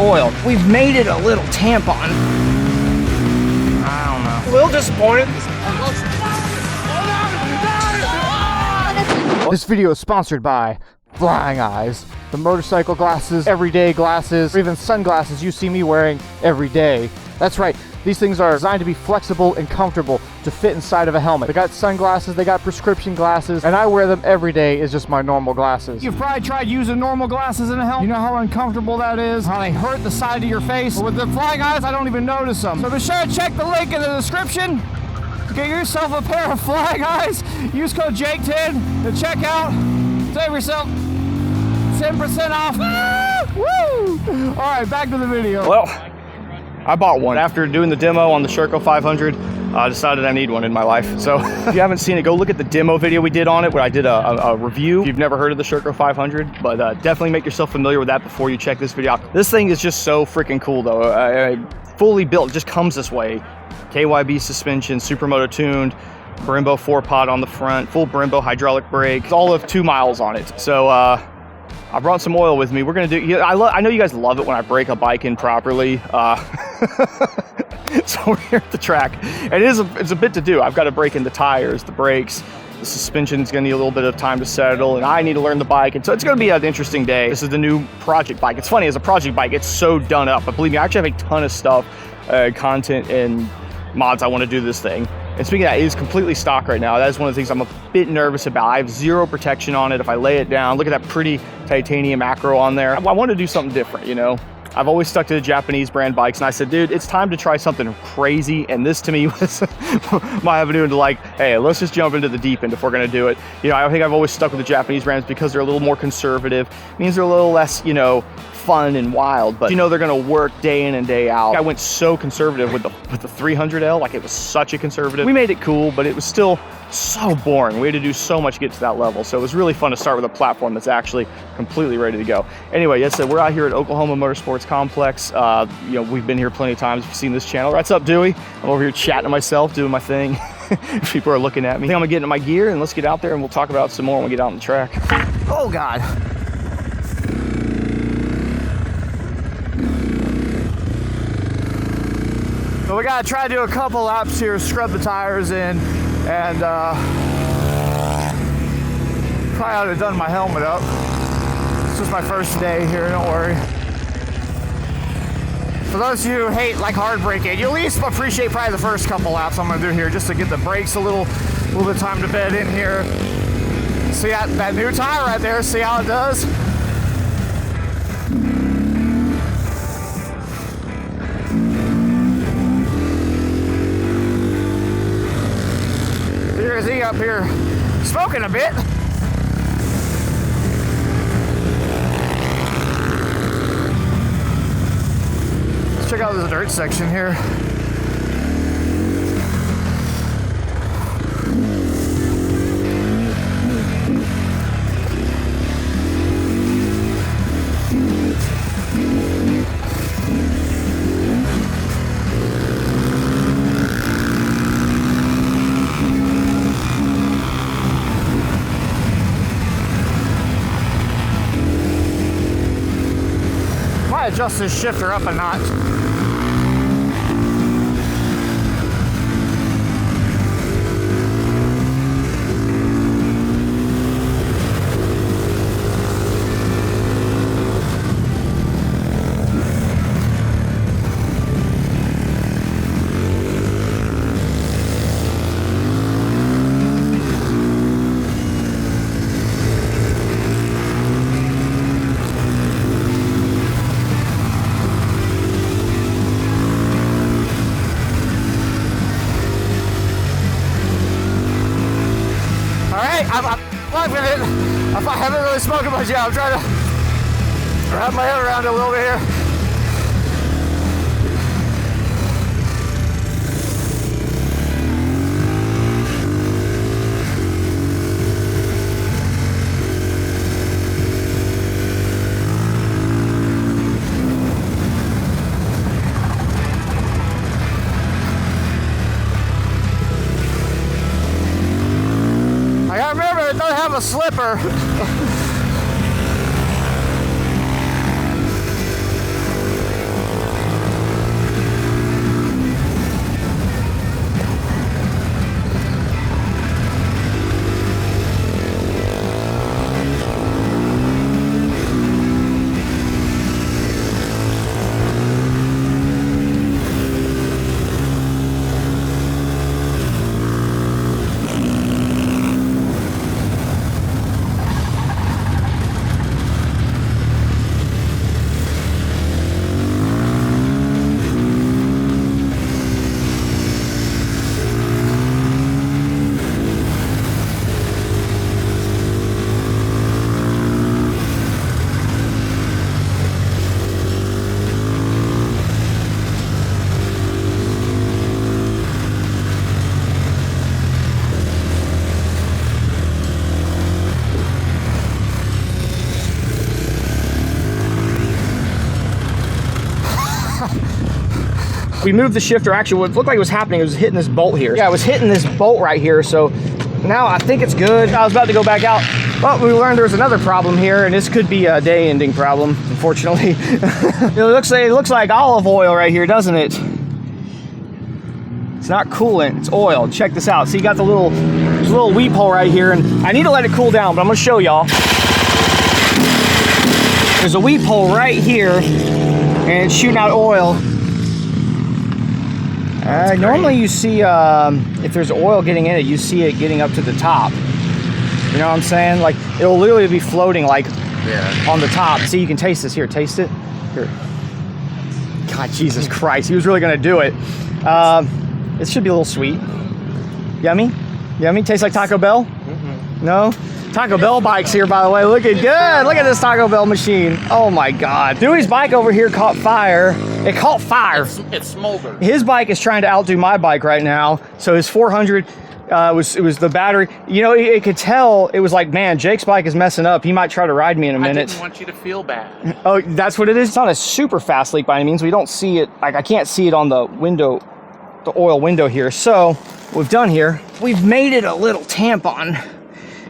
oil. We've made it a little tampon. I don't know. A little disappointed. This video is sponsored by Flying Eyes, the motorcycle glasses, everyday glasses, or even sunglasses you see me wearing every day. That's right, these things are designed to be flexible and comfortable to fit inside of a helmet. They got sunglasses, they got prescription glasses, and I wear them every day as just my normal glasses. You've probably tried using normal glasses in a helmet. You know how uncomfortable that is, how they hurt the side of your face. But with the Flying Eyes, I don't even notice them. So be sure to check the link in the description. Get yourself a pair of Flying Eyes. Use code JAKE10 to check out. Save yourself 10% off. Woo! All right, back to the video. Well, I bought one. After doing the demo on the Sherco 500, I decided I need one in my life. So if you haven't seen it, go look at the demo video we did on it, where I did a review. If you've never heard of the Sherco 500, but definitely make yourself familiar with that before you check this video out. This thing is just so freaking cool, though. Fully built, just comes this way. KYB suspension, Supermoto tuned, Brembo 4-pod on the front, full Brembo hydraulic brakes, all of 2 miles on it. So I brought some oil with me. We're gonna do, I know you guys love it when I break a bike in properly. So we're here at the track, and it's a bit to do. I've got to break in the tires, the brakes, the suspension's gonna need a little bit of time to settle, and I need to learn the bike, and so it's gonna be an interesting day. This is the new project bike. It's funny, as a project bike, it's so done up, but believe me, I actually have a ton of stuff, content and mods I want to do this thing. And speaking of that, it is completely stock right now. That is one of the things I'm a bit nervous about. I have zero protection on it. If I lay it down, look at that pretty titanium acro on there. I want to do something different, you know? I've always stuck to the Japanese brand bikes, and I said, dude, it's time to try something crazy. And this to me was my avenue into, like, hey, let's just jump into the deep end if we're gonna do it. You know, I think I've always stuck with the Japanese brands because they're a little more conservative. It means they're a little less, you know, fun and wild, but you know they're gonna work day in and day out. I went so conservative with the 300L, like it was such a conservative. We made it cool, but it was still so boring. We had to do so much to get to that level, so it was really fun to start with a platform that's actually completely ready to go. Anyway, yes, we're out here at Oklahoma Motorsports Complex. You know, we've been here plenty of times. If you've seen this channel, what's up, Dewey? I'm over here chatting to myself, doing my thing. People are looking at me. I think I'm gonna get into my gear and let's get out there and we'll talk about it some more when we get out on the track. Oh God. So we gotta try to do a couple laps here, scrub the tires in, and probably ought to have done my helmet up. This is my first day here, don't worry. For those of you who hate like hard braking, you at least appreciate probably the first couple laps I'm gonna do here, just to get the brakes a little bit of time to bed in here. See that new tire right there, see how it does? Here's he up here smoking a bit. Let's check out this dirt section here. Adjust this shifter up a notch. I haven't really spoken much yet. I'm trying to wrap my head around it a little bit here. I gotta remember, it doesn't have a slipper. We moved the shifter. Actually, what looked like was happening, it was hitting this bolt here. Yeah, it was hitting this bolt right here. So now I think it's good. I was about to go back out, but we learned there was another problem here, and this could be a day-ending problem, unfortunately. It looks like olive oil right here, doesn't it? It's not coolant, it's oil. Check this out. See, you got the there's a little weep hole right here, and I need to let it cool down, but I'm gonna show y'all. There's a weep hole right here, and it's shooting out oil. Normally you see, if there's oil getting in it, you see it getting up to the top. You know what I'm saying? Like, it'll literally be floating like on the top. See, you can taste this. Here, taste it. Here. God, Jesus Christ. He was really gonna do it. It should be a little sweet. Yummy? Yummy? Tastes like Taco Bell? Mm-hmm. No? Taco Bell bike's here, by the way. Looking good. Look at this Taco Bell machine. Oh my God. Dewey's bike over here caught fire. It caught fire. It smoldered. His bike is trying to outdo my bike right now. So his 400, it was the battery. You know, it could tell. It was like, man, Jake's bike is messing up. He might try to ride me in a minute. I didn't want you to feel bad. Oh, that's what it is? It's not a super fast leak by any means. We don't see it. Like, I can't see it on the window, the oil window here. So what we've done here, we've made it a little tampon.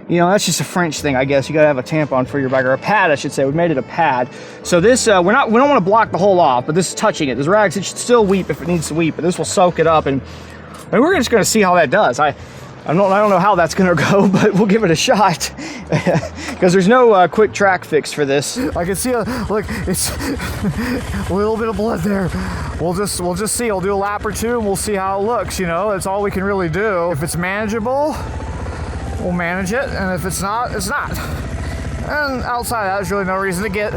You know, that's just a French thing, I guess. You gotta have a tampon for your bike, or a pad, I should say. We made it a pad. So this, we don't want to block the hole off, but this is touching it. This rags, it should still weep if it needs to weep, but this will soak it up, and we're just gonna see how that does. I don't know how that's gonna go, but we'll give it a shot, because there's no quick track fix for this. I can see look, it's a little bit of blood there. We'll just see. We'll do a lap or two, and we'll see how it looks. You know, that's all we can really do. If it's manageable, we'll manage it, and if it's not, it's not. And outside of that, there's really no reason to get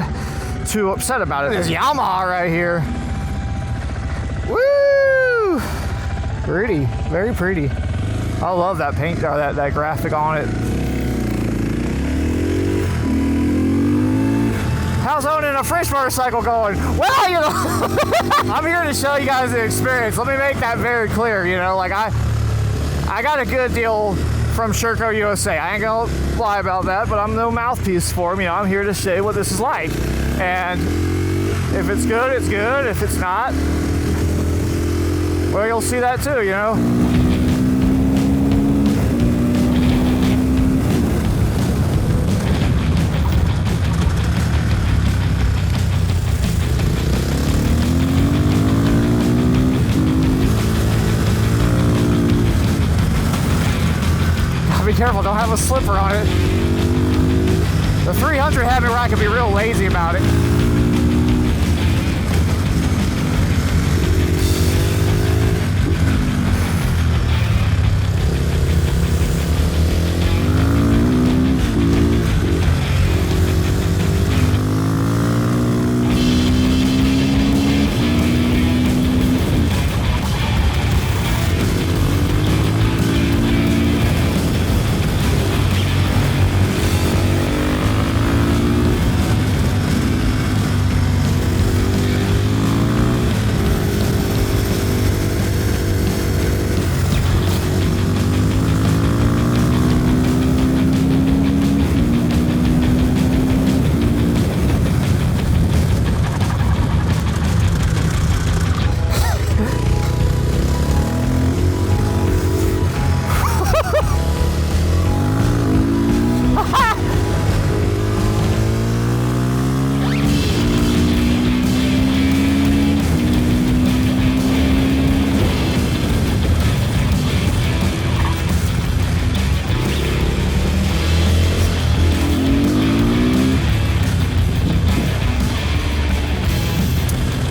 too upset about it. There's Yamaha right here. Woo! Pretty, very pretty. I love that paint, that graphic on it. How's owning a French motorcycle going? Well, you know, I'm here to show you guys the experience. Let me make that very clear. You know, like I got a good deal from Sherco USA. I ain't gonna lie about that, but I'm no mouthpiece for them. You know, I'm here to show you what this is like. And if it's good, it's good. If it's not, well, you'll see that too, you know. Be careful, don't have a slipper on it. The 300 had me where I could be real lazy about it.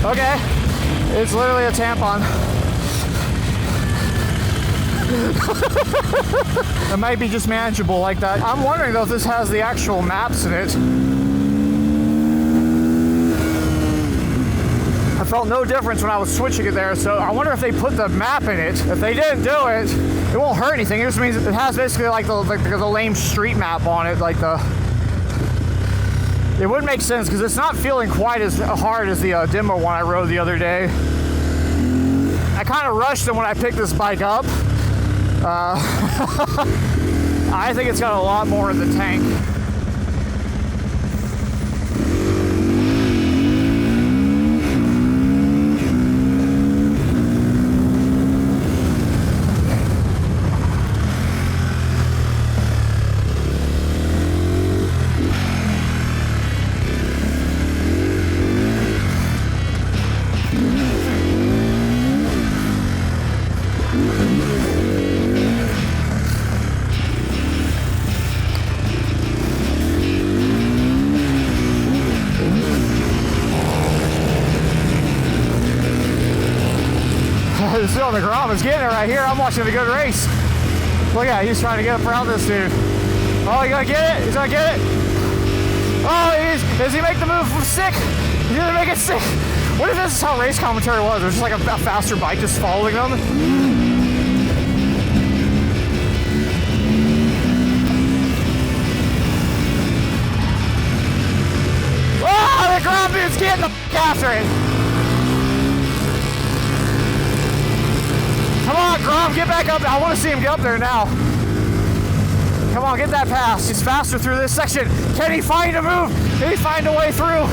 Okay, it's literally a tampon. It might be just manageable like that. I'm wondering though if this has the actual maps in it. I felt no difference when I was switching it there, so I wonder if they put the map in it. If they didn't do it, it won't hurt anything. It just means it has basically like the lame street map on it, like the... It would make sense because it's not feeling quite as hard as the demo one I rode the other day. I kind of rushed it when I picked this bike up. I think it's got a lot more in the tank. feeling the Grom is getting it right here. I'm watching a good race. Look at it, he's trying to get up around this dude. Oh, you gonna get it? He's gonna get it. Oh, does he make the move from sick? He's gonna make it sick. What if this is how race commentary was? There's just like a faster bike just following them. Oh, the Grom dude's getting the f after it. Come on, Grom, get back up. I want to see him get up there now. Come on, get that pass. He's faster through this section. Can he find a move? Can he find a way through?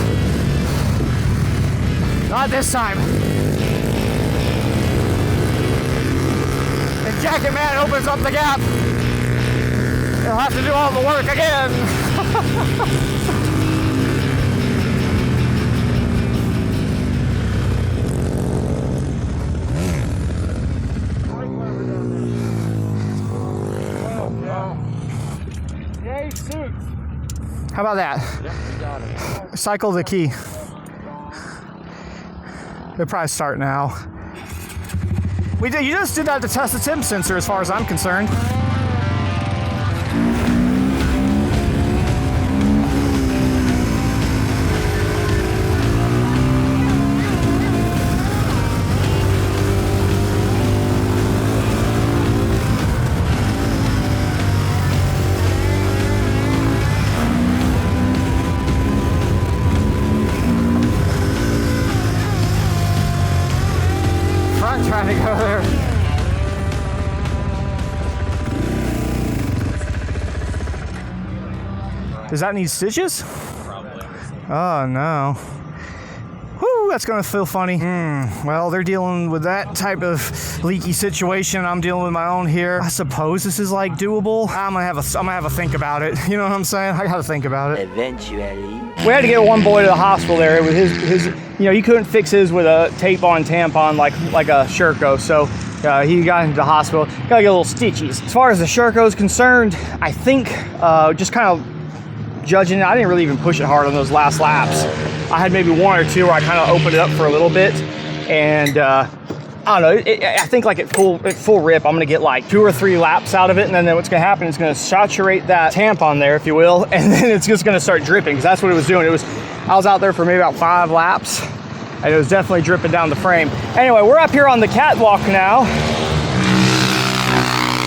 Not this time. And Jacket Man opens up the gap. He'll have to do all the work again. How about that? Cycle the key. They'll probably start now. You just did that to test the temp sensor as far as I'm concerned. Trying to go there. Does that need stitches? Probably. Oh no. Whew, that's gonna feel funny. Well, they're dealing with that type of leaky situation. I'm dealing with my own here. I suppose this is like doable. I'm gonna have a think about it. You know what I'm saying? I gotta think about it. Eventually. We had to get one boy to the hospital there with his you know, you couldn't fix his with a tape-on tampon like a Sherco, so he got into the hospital. Gotta get a little stitches. As far as the Sherco is concerned, I think just kind of judging it, I didn't really even push it hard on those last laps. I had maybe one or two where I kind of opened it up for a little bit, and I don't know, I think like at full rip, I'm gonna get like 2 or 3 laps out of it, and then what's gonna happen is gonna saturate that tampon there, if you will, and then it's just gonna start dripping, because that's what it was doing. I was out there for maybe about 5 laps, and it was definitely dripping down the frame. Anyway, we're up here on the catwalk now.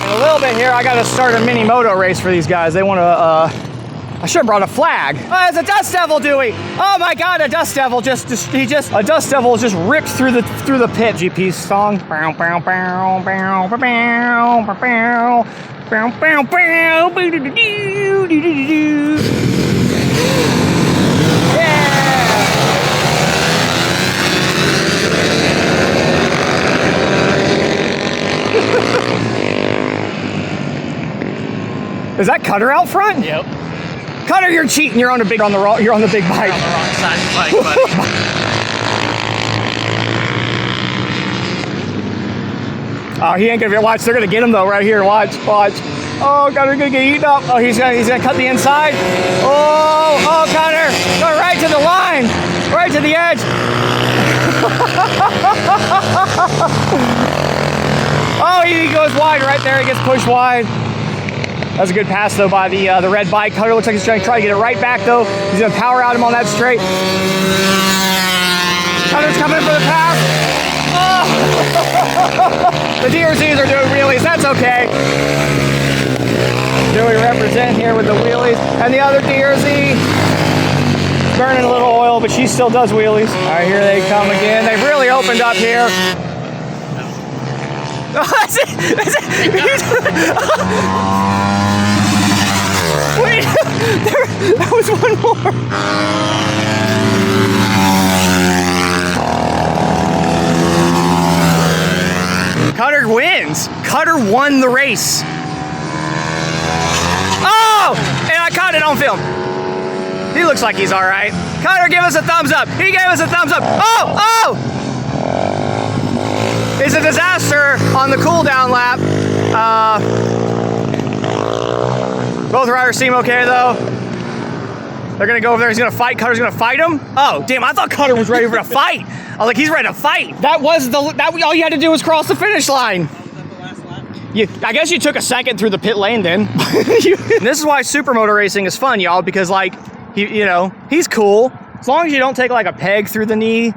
In a little bit here, I gotta start a mini moto race for these guys. They wanna, I should have brought a flag. Oh, it's a dust devil, Dewey. Oh my God, a dust devil a dust devil just ripped through the pit. GP song. Is that Cutter out front? Yep. Cutter, you're cheating. You're on the big bike. On the wrong side of the bike, buddy. Oh, he ain't gonna watch. They're gonna get him though, right here. Watch. Oh, Cutter's gonna get eaten up. Oh, he's gonna cut the inside. Oh, Cutter, go right to the line, right to the edge. Oh, he goes wide right there. He gets pushed wide. That's a good pass though by the red bike. Cutter looks like he's trying to get it right back though. He's gonna power out him on that straight. Cutter's coming for the pass. Oh! The DRZs are doing wheelies. That's okay. Dewey represent here with the wheelies, and the other DRZ burning a little oil, but she still does wheelies. All right, here they come again. They've really opened up here. That's it. Wait, there was one more. Cutter wins. Cutter won the race. Oh, and I caught it on film. He looks like he's all right. Cutter, give us a thumbs up. He gave us a thumbs up. Oh! It's a disaster on the cool down lap. Both riders seem okay though. They're gonna go over there, he's gonna fight, Cutter's gonna fight him? Oh, damn, I thought Cutter was ready for a fight. I was like, he's ready to fight. All you had to do was cross the finish line. I guess you took a second through the pit lane then. This is why Supermoto racing is fun, y'all, because like, he's cool. As long as you don't take like a peg through the knee,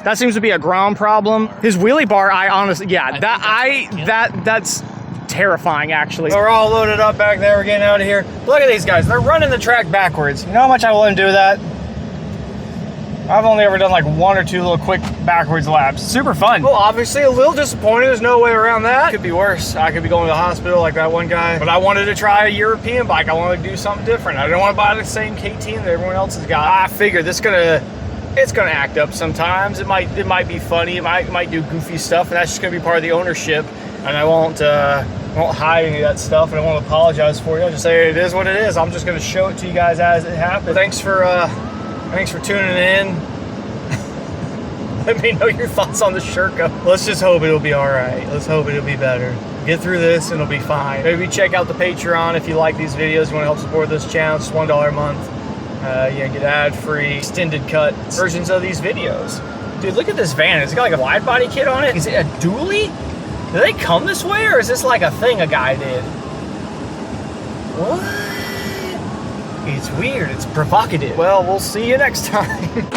that seems to be a Grom problem. His wheelie bar, I honestly, that's terrifying actually. We're all loaded up back there, we're getting out of here. Look at these guys, they're running the track backwards. You know how much I wouldn't do that? I've only ever done like 1 or 2 little quick backwards laps. Super fun. Well, obviously a little disappointed. There's no way around that. Could be worse. I could be going to the hospital like that one guy. But I wanted to try a European bike. I wanted to do something different. I didn't want to buy the same KT that everyone else has got. I figured it's gonna act up sometimes. It might be funny. It might do goofy stuff, and that's just gonna be part of the ownership. And I won't hide any of that stuff, and I won't apologize for you. I'll just say it is what it is. I'm just gonna show it to you guys as it happens. Thanks for tuning in. Let me know your thoughts on the Sherco. Let's just hope it'll be all right. Let's hope it'll be better. Get through this and it'll be fine. Maybe check out the Patreon if you like these videos. You want to help support this channel. It's $1 a month. Get ad-free, extended cut versions of these videos. Dude, look at this van. It's got like a wide body kit on it. Is it a dually? Do they come this way, or is this like a thing a guy did? What? It's weird. It's provocative. Well, we'll see you next time.